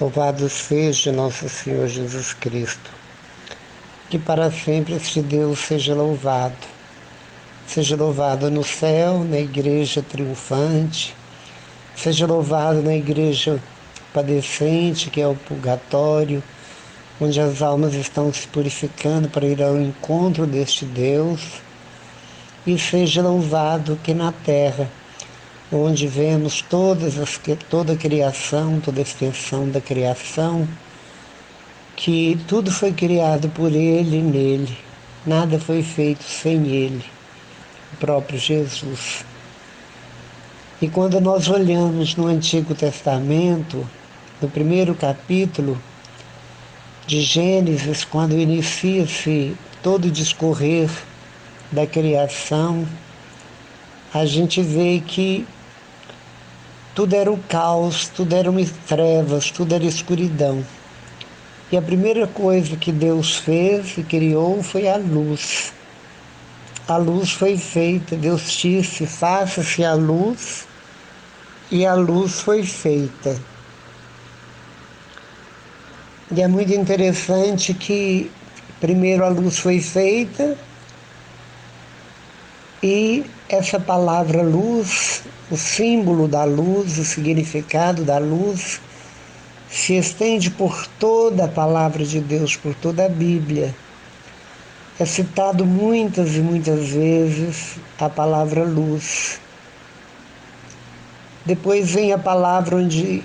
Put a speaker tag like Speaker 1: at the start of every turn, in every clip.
Speaker 1: Louvado seja nosso Senhor Jesus Cristo. Que para sempre este Deus seja louvado. Seja louvado no céu, na igreja triunfante. Seja louvado na igreja padecente, que é o purgatório, onde as almas estão se purificando para ir ao encontro deste Deus. E seja louvado que na terra, onde vemos toda a criação, toda a extensão da criação, que tudo foi criado por Ele e nele, nada foi feito sem Ele, o próprio Jesus. E quando nós olhamos no Antigo Testamento, no primeiro capítulo de Gênesis, quando inicia-se todo o discorrer da criação, a gente vê que tudo era o caos, tudo era trevas, tudo era escuridão. E a primeira coisa que Deus fez e criou foi a luz. A luz foi feita, Deus disse, faça-se a luz, e a luz foi feita. E é muito interessante que primeiro a luz foi feita, e essa palavra luz, o símbolo da luz, o significado da luz, se estende por toda a palavra de Deus, por toda a Bíblia. É citado muitas e muitas vezes a palavra luz. Depois vem a palavra onde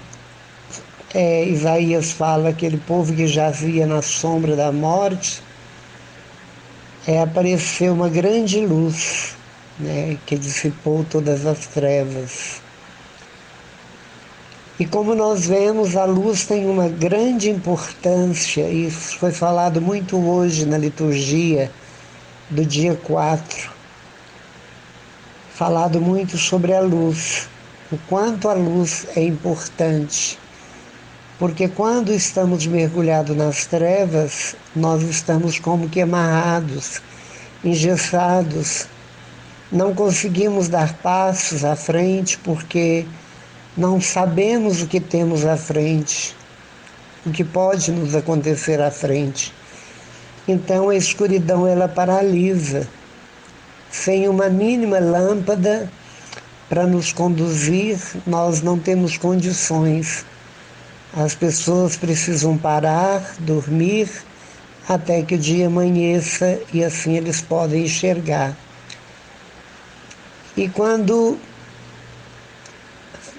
Speaker 1: Isaías fala, aquele povo que jazia na sombra da morte, apareceu uma grande luz, que dissipou todas as trevas. E como nós vemos, a luz tem uma grande importância, e isso foi falado muito hoje na liturgia do dia 4. Falado muito sobre a luz, o quanto a luz é importante. Porque quando estamos mergulhados nas trevas, nós estamos como que amarrados, engessados. Não conseguimos dar passos à frente porque não sabemos o que temos à frente, o que pode nos acontecer à frente. Então a escuridão, ela paralisa. Sem uma mínima lâmpada para nos conduzir, nós não temos condições. As pessoas precisam parar, dormir, até que o dia amanheça, e assim eles podem enxergar. E quando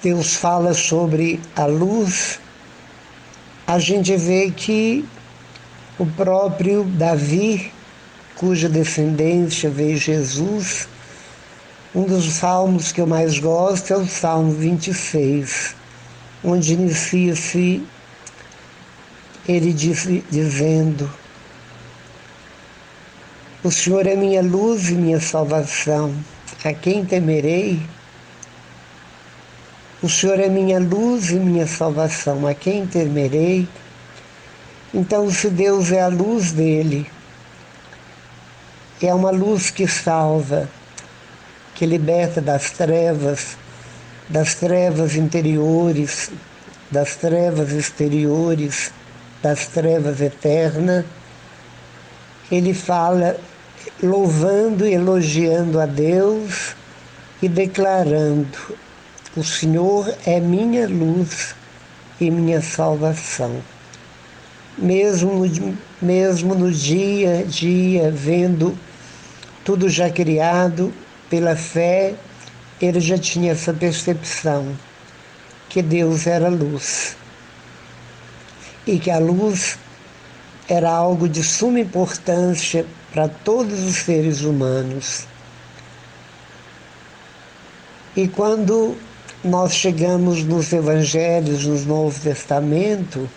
Speaker 1: Deus fala sobre a luz, a gente vê que o próprio Davi, cuja descendência veio Jesus, um dos salmos que eu mais gosto é o Salmo 26, onde inicia-se ele dizendo: o Senhor é minha luz e minha salvação, a quem temerei? O Senhor é minha luz e minha salvação, a quem temerei? Então, se Deus é a luz dele, é uma luz que salva, que liberta das trevas interiores, das trevas exteriores, das trevas eternas, ele fala louvando e elogiando a Deus e declarando: o Senhor é minha luz e minha salvação. Mesmo no dia a dia, vendo tudo já criado, pela fé, ele já tinha essa percepção que Deus era luz e que a luz era algo de suma importância para todos os seres humanos. E quando nós chegamos nos Evangelhos, no Novo Testamento,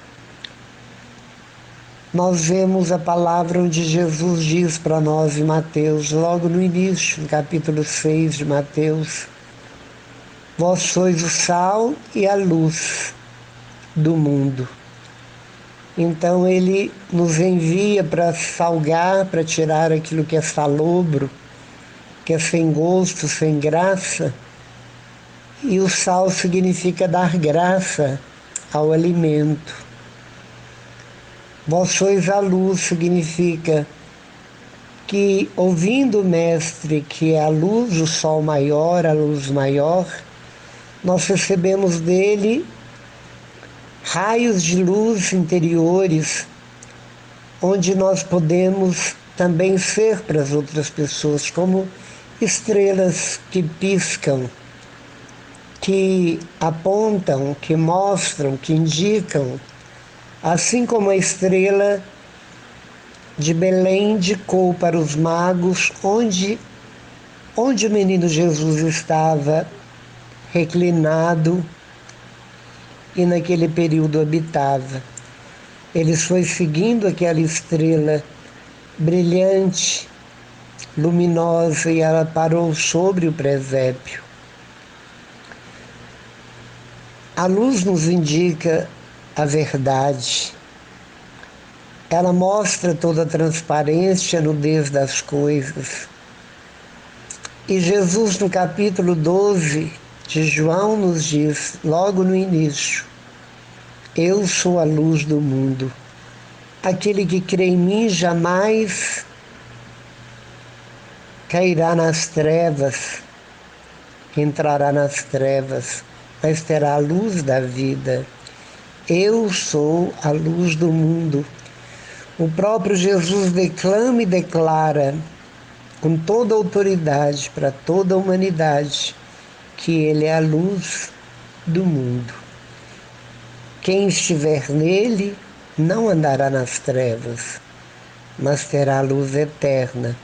Speaker 1: nós vemos a palavra onde Jesus diz para nós em Mateus, logo no início, no capítulo 6 de Mateus: vós sois o sal e a luz do mundo. Então ele nos envia para salgar, para tirar aquilo que é salobro, que é sem gosto, sem graça. E o sal significa dar graça ao alimento. Vós sois a luz significa que, ouvindo o Mestre, que é a luz, o sol maior, a luz maior, nós recebemos dele raios de luz interiores, onde nós podemos também ser para as outras pessoas como estrelas que piscam, que apontam, que mostram, que indicam, assim como a estrela de Belém indicou para os magos onde o menino Jesus estava reclinado e naquele período habitava. Eles foi seguindo aquela estrela brilhante, luminosa, e ela parou sobre o presépio. A luz nos indica a verdade. Ela mostra toda a transparência, a nudez das coisas. E Jesus, no capítulo 12 de João, nos diz, logo no início: eu sou a luz do mundo. Aquele que crê em mim jamais cairá nas trevas, entrará nas trevas, mas terá a luz da vida. Eu sou a luz do mundo. O próprio Jesus declama e declara com toda a autoridade para toda a humanidade que ele é a luz do mundo. Quem estiver nele não andará nas trevas, mas terá a luz eterna.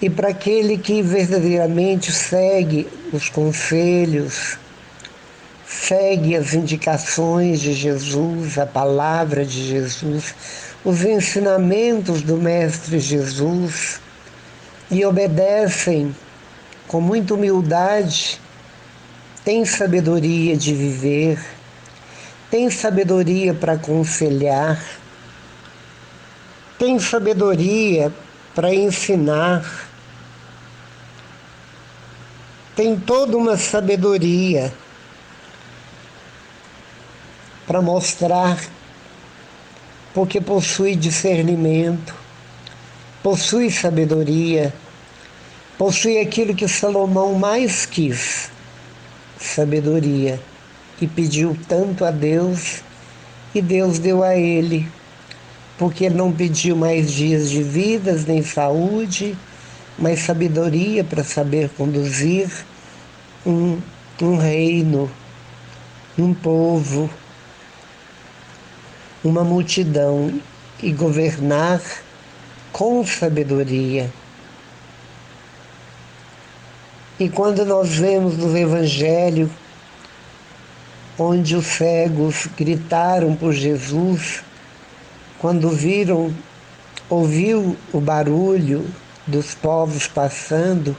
Speaker 1: E para aquele que verdadeiramente segue os conselhos, segue as indicações de Jesus, a palavra de Jesus, os ensinamentos do Mestre Jesus, e obedecem com muita humildade, tem sabedoria de viver, tem sabedoria para aconselhar, tem sabedoria para ensinar, tem toda uma sabedoria para mostrar, porque possui discernimento, possui sabedoria, possui aquilo que Salomão mais quis, sabedoria, e pediu tanto a Deus, e Deus deu a ele, porque ele não pediu mais dias de vida, nem saúde, mas sabedoria para saber conduzir um reino, um povo, uma multidão, e governar com sabedoria. E quando nós vemos no Evangelho, onde os cegos gritaram por Jesus, quando ouviu o barulho dos povos passando,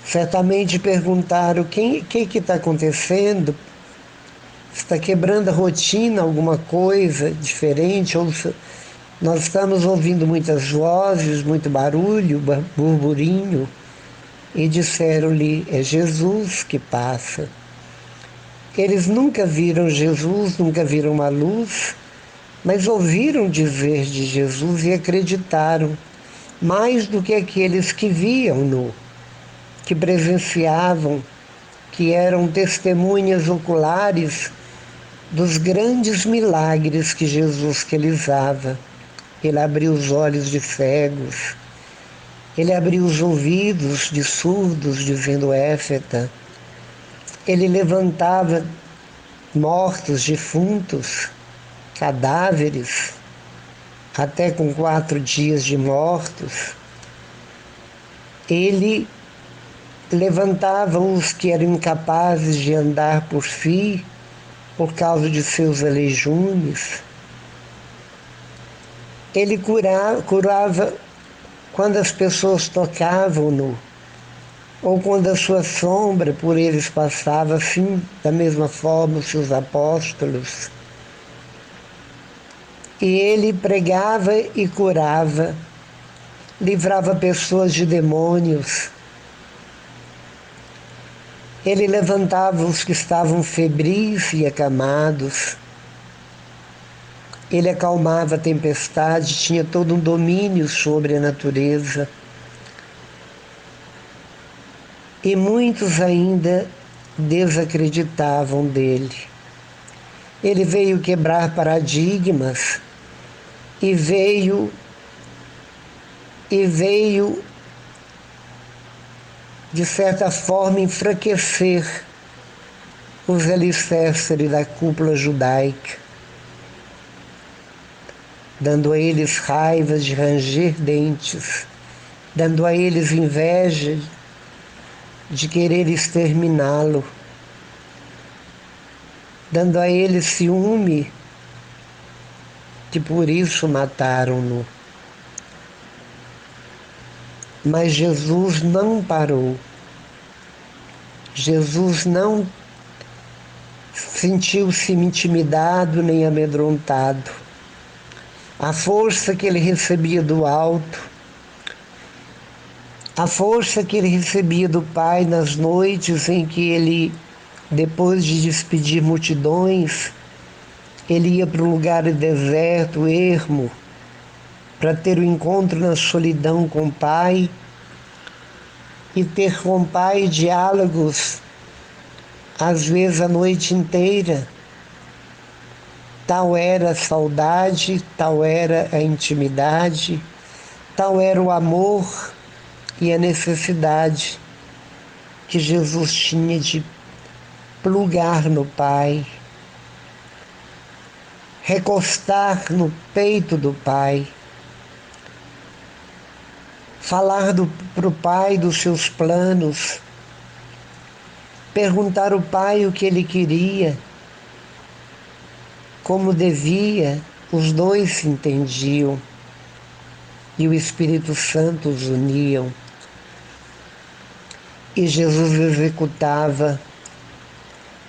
Speaker 1: certamente perguntaram: o que está acontecendo? Está quebrando a rotina, alguma coisa diferente? Ou nós estamos ouvindo muitas vozes, muito barulho, burburinho. E disseram-lhe: é Jesus que passa. Eles nunca viram Jesus, nunca viram uma luz, mas ouviram dizer de Jesus e acreditaram, mais do que aqueles que viam-no, que presenciavam, que eram testemunhas oculares dos grandes milagres que Jesus realizava. Ele abriu os olhos de cegos, ele abriu os ouvidos de surdos, dizendo éfeta. Ele levantava mortos, defuntos, cadáveres, até com 4 dias de mortos. Ele levantava os que eram incapazes de andar por si, por causa de seus aleijumes. Ele curava quando as pessoas tocavam-no, ou quando a sua sombra por eles passava, assim, da mesma forma, os seus apóstolos. E ele pregava e curava, livrava pessoas de demônios. Ele levantava os que estavam febris e acamados. Ele acalmava a tempestade, tinha todo um domínio sobre a natureza. E muitos ainda desacreditavam dele. Ele veio quebrar paradigmas e veio de certa forma enfraquecer os alicerces da cúpula judaica, dando a eles raiva de ranger dentes, dando a eles inveja de querer exterminá-lo, dando a eles ciúme, que por isso mataram-no. Mas Jesus não parou. Jesus não sentiu-se intimidado nem amedrontado. A força que ele recebia do alto, a força que ele recebia do Pai nas noites em que ele, depois de despedir multidões, ele ia para um lugar deserto, ermo, para ter o encontro na solidão com o Pai e ter com o Pai diálogos, às vezes a noite inteira. Tal era a saudade, tal era a intimidade, tal era o amor e a necessidade que Jesus tinha de plugar no Pai, recostar no peito do Pai, falar para o Pai dos seus planos, perguntar ao Pai o que ele queria, como devia. Os dois se entendiam e o Espírito Santo os uniam. E Jesus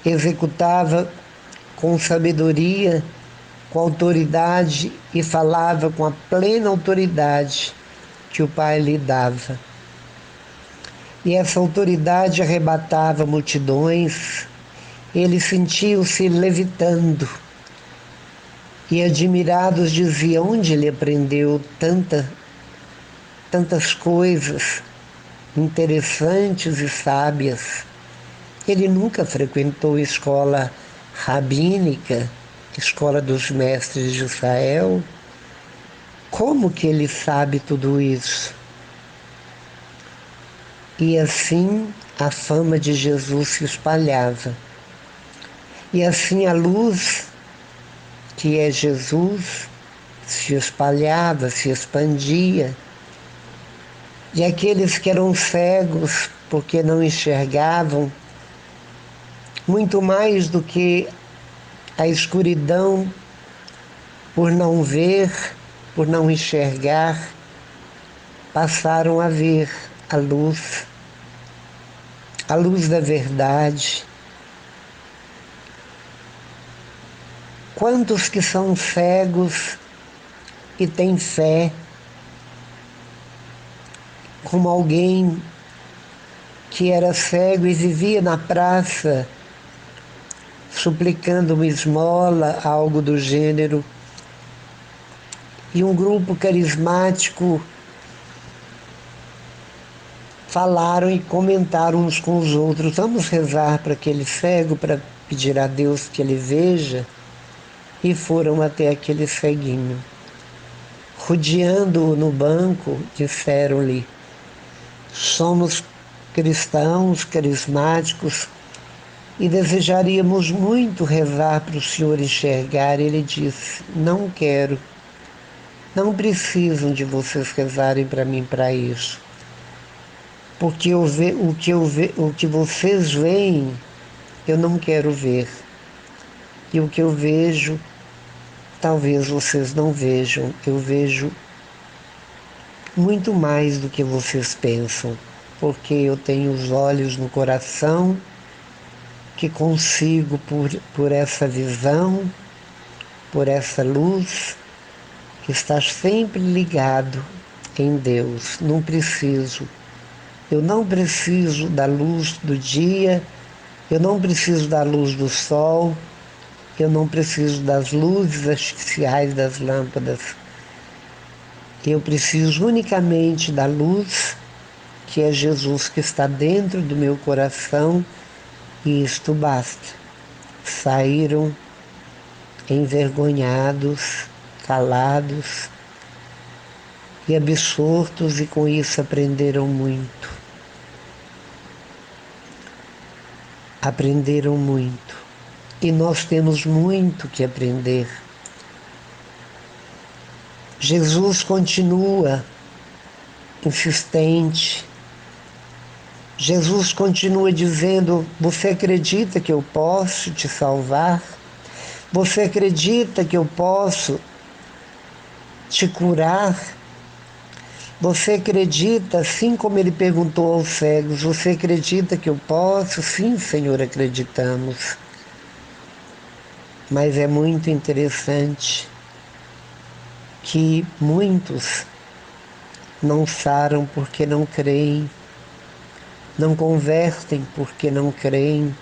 Speaker 1: executava com sabedoria, com autoridade, e falava com a plena autoridade que o Pai lhe dava. E essa autoridade arrebatava multidões. Eles sentiam-se levitando e, admirados, diziam: onde ele aprendeu tantas coisas interessantes e sábias? Ele nunca frequentou escola rabínica, escola dos mestres de Israel. Como que ele sabe tudo isso? E assim a fama de Jesus se espalhava. E assim a luz, que é Jesus, se espalhava, se expandia. E aqueles que eram cegos porque não enxergavam, muito mais do que a escuridão, por não ver, por não enxergar, passaram a ver a luz da verdade. Quantos que são cegos e têm fé, como alguém que era cego e vivia na praça suplicando uma esmola, algo do gênero, e um grupo carismático falaram e comentaram uns com os outros: vamos rezar para aquele cego, para pedir a Deus que ele veja. E foram até aquele ceguinho. Rodeando-o no banco, disseram-lhe: somos cristãos, carismáticos, e desejaríamos muito rezar para o senhor enxergar. Ele disse: não quero, não precisam de vocês rezarem para mim para isso, porque o que vocês veem, eu não quero ver, e o que eu vejo, talvez vocês não vejam. Eu vejo muito mais do que vocês pensam, porque eu tenho os olhos no coração, que consigo, por essa visão, por essa luz, que está sempre ligado em Deus. Eu não preciso da luz do dia Eu não preciso da luz do sol, eu não preciso das luzes artificiais das lâmpadas. Eu preciso unicamente da luz, que é Jesus que está dentro do meu coração, e isto basta. Saíram envergonhados, calados e absortos, e com isso aprenderam muito. Aprenderam muito. E nós temos muito que aprender. Jesus continua insistente. Jesus continua dizendo: você acredita que eu posso te salvar? Você acredita que eu posso te curar? Você acredita, assim como ele perguntou aos cegos, você acredita que eu posso? Sim, Senhor, acreditamos. Mas é muito interessante que muitos não saram porque não creem, não convertem porque não creem,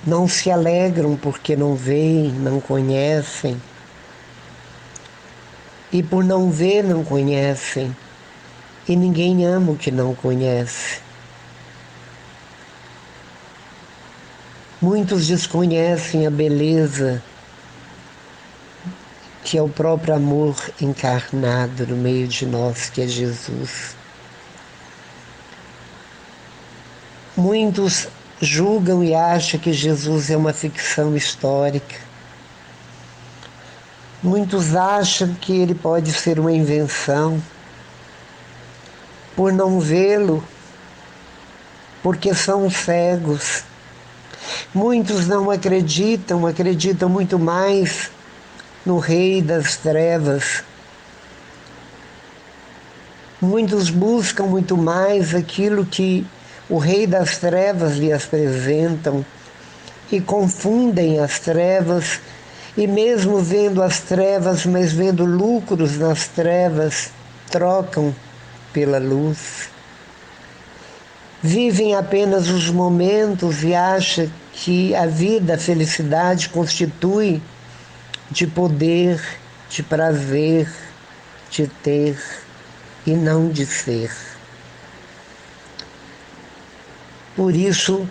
Speaker 1: não se alegram porque não veem, não conhecem. E por não ver, não conhecem. E ninguém ama o que não conhece. Muitos desconhecem a beleza que é o próprio amor encarnado no meio de nós, que é Jesus. Muitos julgam e acham que Jesus é uma ficção histórica. Muitos acham que ele pode ser uma invenção. Por não vê-lo, porque são cegos. Muitos não acreditam, acreditam muito mais no Rei das Trevas. Muitos buscam muito mais aquilo que o Rei das Trevas lhe apresentam e confundem as trevas, e mesmo vendo as trevas, mas vendo lucros nas trevas, trocam pela luz. Vivem apenas os momentos e acham que a vida, a felicidade constitui de poder, de prazer, de ter e não de ser. Por isso,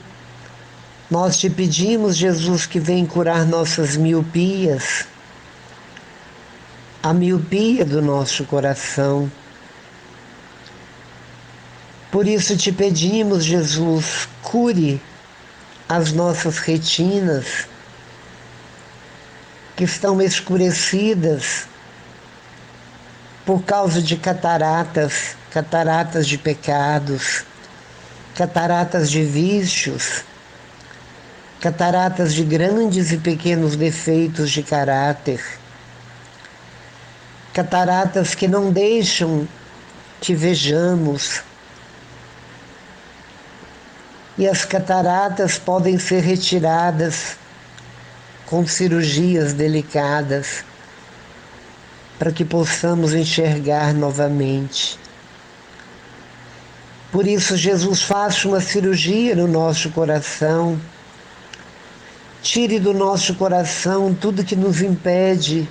Speaker 1: nós te pedimos, Jesus, que vem curar nossas miopias, a miopia do nosso coração. Por isso te pedimos, Jesus, cure as nossas retinas que estão escurecidas por causa de cataratas, cataratas de pecados, cataratas de vícios, cataratas de grandes e pequenos defeitos de caráter, cataratas que não deixam que vejamos. E as cataratas podem ser retiradas com cirurgias delicadas para que possamos enxergar novamente. Por isso, Jesus, faça uma cirurgia no nosso coração. Tire do nosso coração tudo que nos impede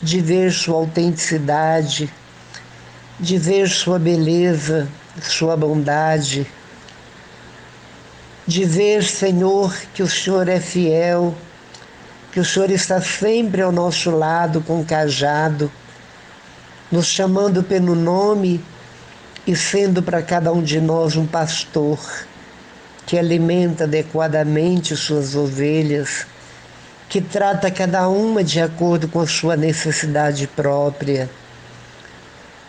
Speaker 1: de ver sua autenticidade, de ver sua beleza, sua bondade, de ver, Senhor, que o Senhor é fiel, que o Senhor está sempre ao nosso lado com o cajado, nos chamando pelo nome e sendo para cada um de nós um pastor que alimenta adequadamente suas ovelhas, que trata cada uma de acordo com a sua necessidade própria,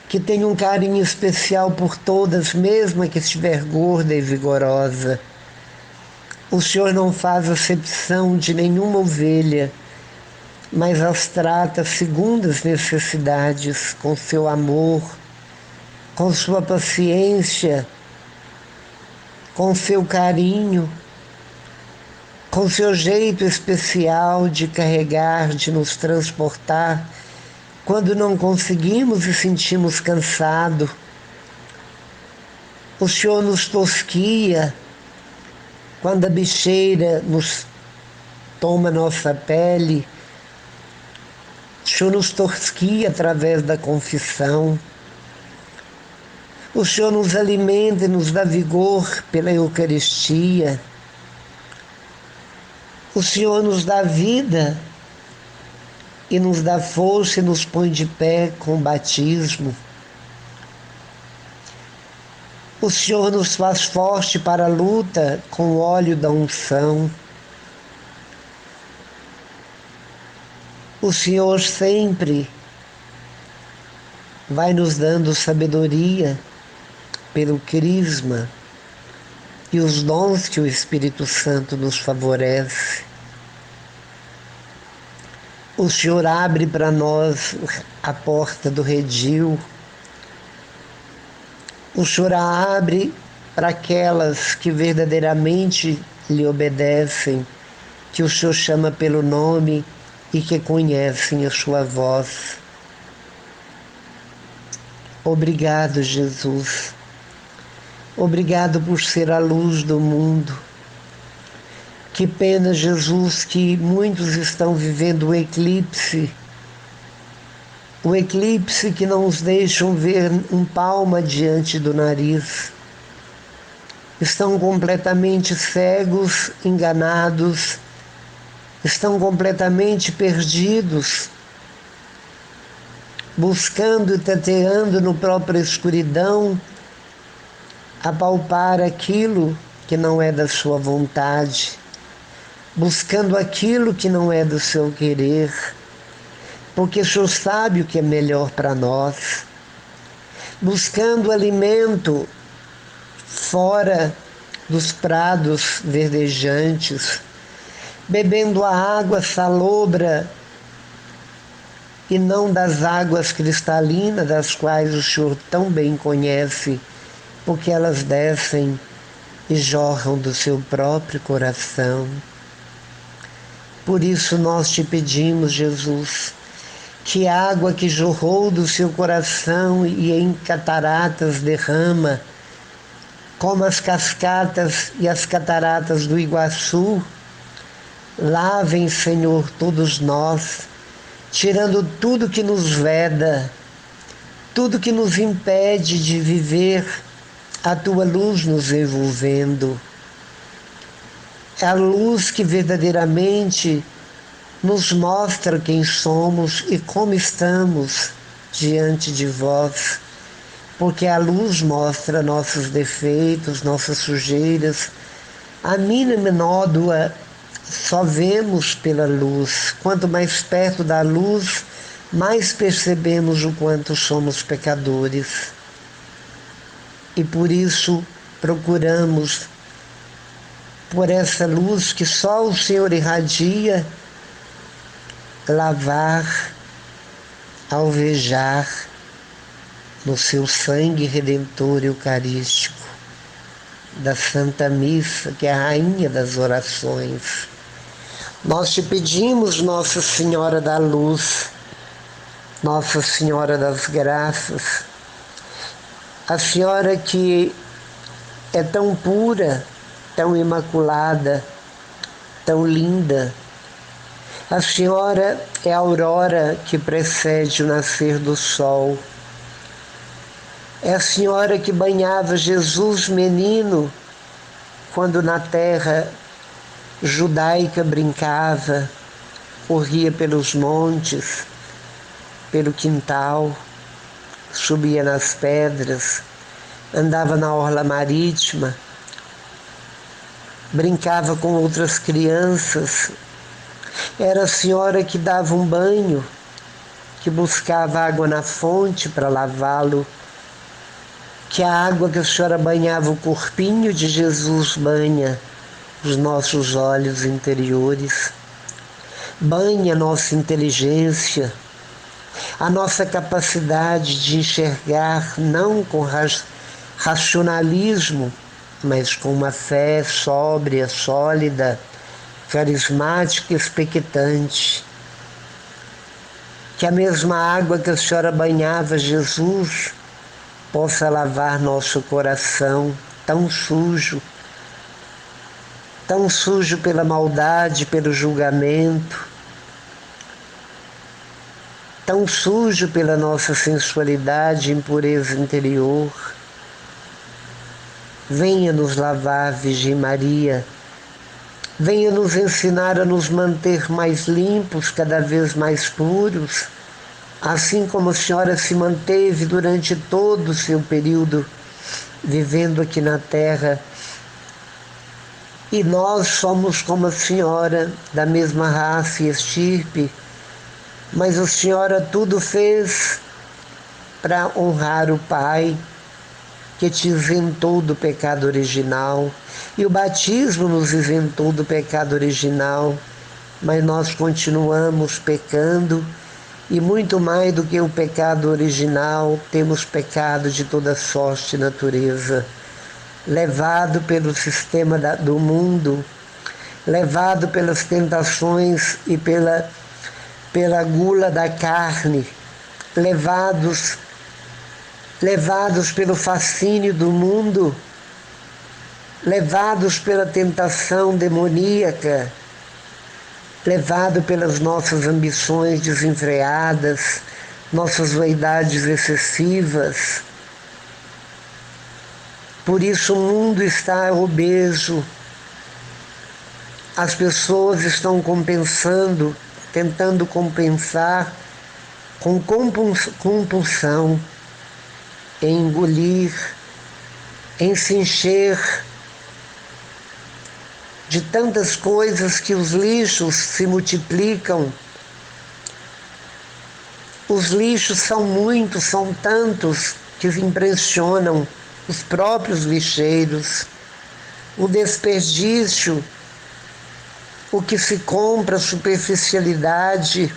Speaker 1: que tem um carinho especial por todas, mesmo a que estiver gorda e vigorosa. O Senhor não faz acepção de nenhuma ovelha, mas as trata segundo as necessidades, com seu amor, com sua paciência, com seu carinho, com seu jeito especial de carregar, de nos transportar, quando não conseguimos e sentimos cansado. O Senhor nos tosquia Quando a bicheira nos toma nossa pele, o Senhor nos tosquia através da confissão. O Senhor nos alimenta e nos dá vigor pela Eucaristia. O Senhor nos dá vida e nos dá força e nos põe de pé com o batismo. O Senhor nos faz forte para a luta com o óleo da unção. O Senhor sempre vai nos dando sabedoria pelo crisma e os dons que o Espírito Santo nos favorece. O Senhor abre para nós a porta do redil. O Senhor a abre para aquelas que verdadeiramente lhe obedecem, que o Senhor chama pelo nome e que conhecem a sua voz. Obrigado, Jesus. Obrigado por ser a luz do mundo. Que pena, Jesus, que muitos estão vivendo o eclipse que não os deixam ver um palmo diante do nariz. Estão completamente cegos, enganados, estão completamente perdidos, buscando e tateando no própria escuridão, apalpar aquilo que não é da sua vontade, buscando aquilo que não é do seu querer, porque o Senhor sabe o que é melhor para nós, buscando alimento fora dos prados verdejantes, bebendo a água salobra e não das águas cristalinas, das quais o Senhor tão bem conhece, porque elas descem e jorram do seu próprio coração. Por isso nós te pedimos, Jesus, que a água que jorrou do seu coração e em cataratas derrama, como as cascatas e as cataratas do Iguaçu, lavem, Senhor, todos nós, tirando tudo que nos veda, tudo que nos impede de viver a tua luz nos envolvendo. É a luz que verdadeiramente nos mostra quem somos e como estamos diante de vós, porque a luz mostra nossos defeitos, nossas sujeiras. A mínima nódoa só vemos pela luz. Quanto mais perto da luz, mais percebemos o quanto somos pecadores. E por isso procuramos, por essa luz que só o Senhor irradia, lavar, alvejar no seu sangue redentor eucarístico da Santa Missa, que é a rainha das orações. Nós te pedimos, Nossa Senhora da Luz, Nossa Senhora das Graças, a Senhora que é tão pura, tão imaculada, tão linda. A Senhora é a aurora que precede o nascer do sol. É a Senhora que banhava Jesus menino quando na terra judaica brincava, corria pelos montes, pelo quintal, subia nas pedras, andava na orla marítima, brincava com outras crianças. Era a Senhora que dava um banho, que buscava água na fonte para lavá-lo, que a água que a Senhora banhava o corpinho de Jesus banha os nossos olhos interiores, banha a nossa inteligência, a nossa capacidade de enxergar não com racionalismo, mas com uma fé sóbria, sólida, carismática e expectante. Que a mesma água que a Senhora banhava Jesus possa lavar nosso coração tão sujo, tão sujo pela maldade, pelo julgamento, tão sujo pela nossa sensualidade e impureza interior. Venha nos lavar, Virgem Maria. Venha nos ensinar a nos manter mais limpos, cada vez mais puros, assim como a senhora se manteve durante todo o seu período vivendo aqui na Terra. E nós somos como a senhora, da mesma raça e estirpe, mas a senhora tudo fez para honrar o Pai, que te isentou do pecado original, e o batismo nos isentou do pecado original, mas nós continuamos pecando, e muito mais do que o pecado original, temos pecado de toda sorte e natureza, levado pelo sistema do mundo, levado pelas tentações e pela gula da carne, levados pelo fascínio do mundo, levados pela tentação demoníaca, levados pelas nossas ambições desenfreadas, nossas vaidades excessivas. Por isso o mundo está obeso, as pessoas estão compensando, tentando compensar com compulsão, em engolir, em se encher de tantas coisas que os lixos se multiplicam. Os lixos são muitos, são tantos que impressionam os próprios lixeiros. O desperdício, o que se compra, a superficialidade,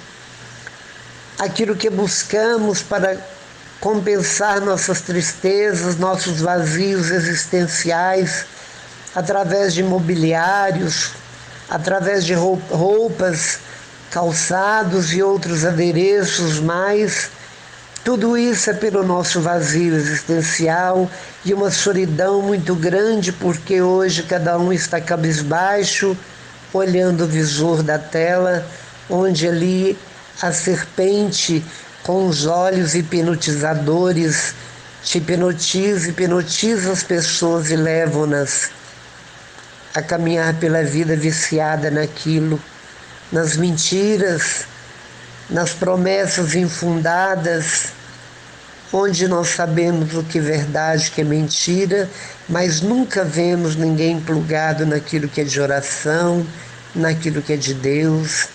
Speaker 1: aquilo que buscamos para compensar nossas tristezas, nossos vazios existenciais, através de mobiliários, através de roupas, calçados e outros adereços mais. Tudo isso é pelo nosso vazio existencial e uma solidão muito grande, porque hoje cada um está cabisbaixo, olhando o visor da tela, onde ali a serpente com os olhos hipnotizadores te hipnotiza as pessoas e levam-nas a caminhar pela vida viciada naquilo, nas mentiras, nas promessas infundadas, onde nós sabemos o que é verdade, o que é mentira, mas nunca vemos ninguém plugado naquilo que é de oração, naquilo que é de Deus,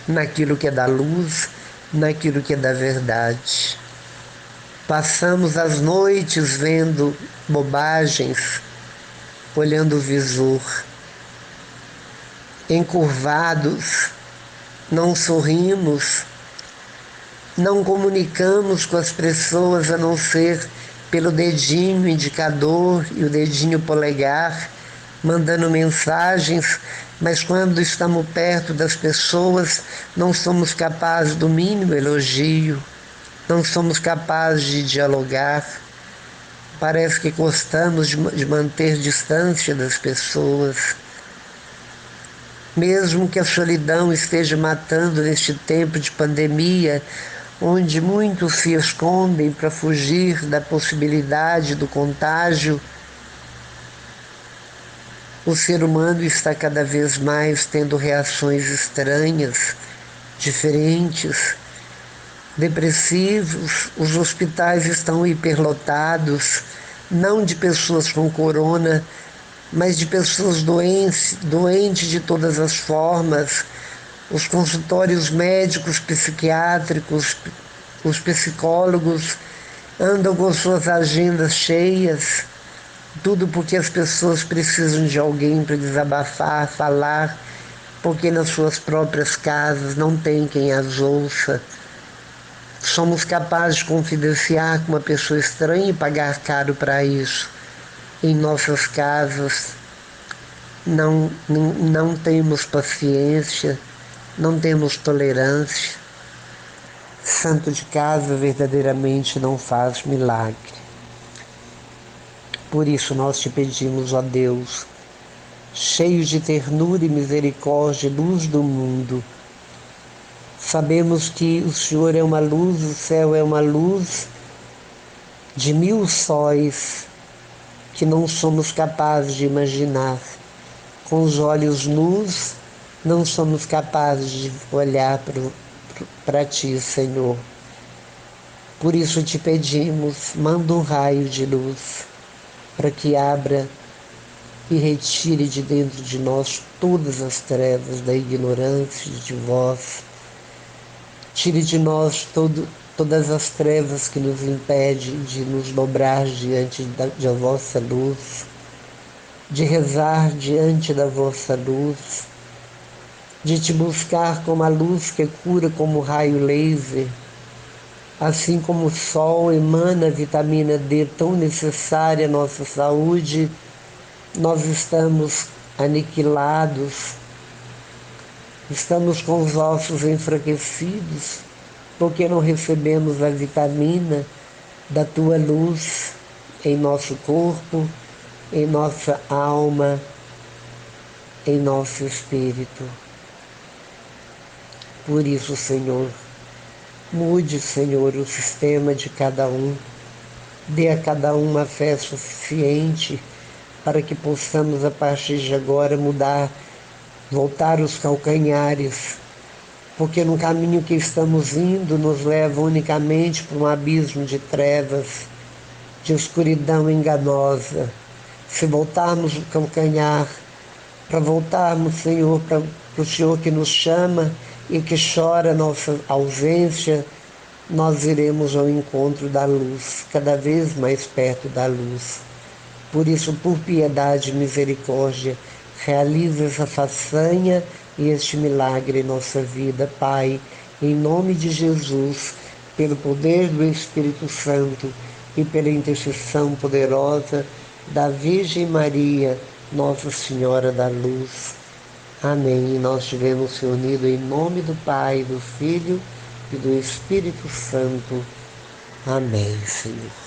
Speaker 1: naquilo que é da luz, naquilo que é da verdade. Passamos as noites vendo bobagens, olhando o visor, encurvados, não sorrimos, não comunicamos com as pessoas a não ser pelo dedinho indicador e o dedinho polegar, mandando mensagens, mas quando estamos perto das pessoas, não somos capazes do mínimo elogio, não somos capazes de dialogar. Parece que gostamos de manter distância das pessoas. Mesmo que a solidão esteja matando neste tempo de pandemia, onde muitos se escondem para fugir da possibilidade do contágio, o ser humano está cada vez mais tendo reações estranhas, diferentes, depressivos. Os hospitais estão hiperlotados, não de pessoas com corona, mas de pessoas doentes de todas as formas. Os consultórios médicos, psiquiátricos, os psicólogos andam com suas agendas cheias, tudo porque as pessoas precisam de alguém para desabafar, falar, porque nas suas próprias casas não tem quem as ouça. Somos capazes de confidenciar com uma pessoa estranha e pagar caro para isso. Em nossas casas não temos paciência, não temos tolerância. Santo de casa verdadeiramente não faz milagre. Por isso nós te pedimos, ó Deus, cheio de ternura e misericórdia, luz do mundo. Sabemos que o Senhor é uma luz, o céu é uma luz de 1000 sóis que não somos capazes de imaginar. Com os olhos nus, não somos capazes de olhar para Ti, Senhor. Por isso te pedimos, manda um raio de luz para que abra e retire de dentro de nós todas as trevas da ignorância de vós. Tire de nós todas as trevas que nos impedem de nos dobrar diante da vossa luz, de rezar diante da vossa luz, de te buscar como a luz que cura como raio laser, assim como o sol emana a vitamina D tão necessária à nossa saúde. Nós estamos aniquilados, estamos com os ossos enfraquecidos, porque não recebemos a vitamina da Tua luz em nosso corpo, em nossa alma, em nosso espírito. Por isso, Senhor, mude, Senhor, o sistema de cada um, dê a cada um uma fé suficiente para que possamos, a partir de agora, mudar, voltar os calcanhares, porque no caminho que estamos indo nos leva unicamente para um abismo de trevas, de escuridão enganosa. Se voltarmos o calcanhar, para voltarmos, Senhor, para o Senhor que nos chama e que chora a nossa ausência, nós iremos ao encontro da luz, cada vez mais perto da luz. Por isso, por piedade e misericórdia, realiza essa façanha e este milagre em nossa vida, Pai, em nome de Jesus, pelo poder do Espírito Santo e pela intercessão poderosa da Virgem Maria, Nossa Senhora da Luz. Amém. E nós tivemos se unido em nome do Pai, do Filho e do Espírito Santo. Amém, Senhor.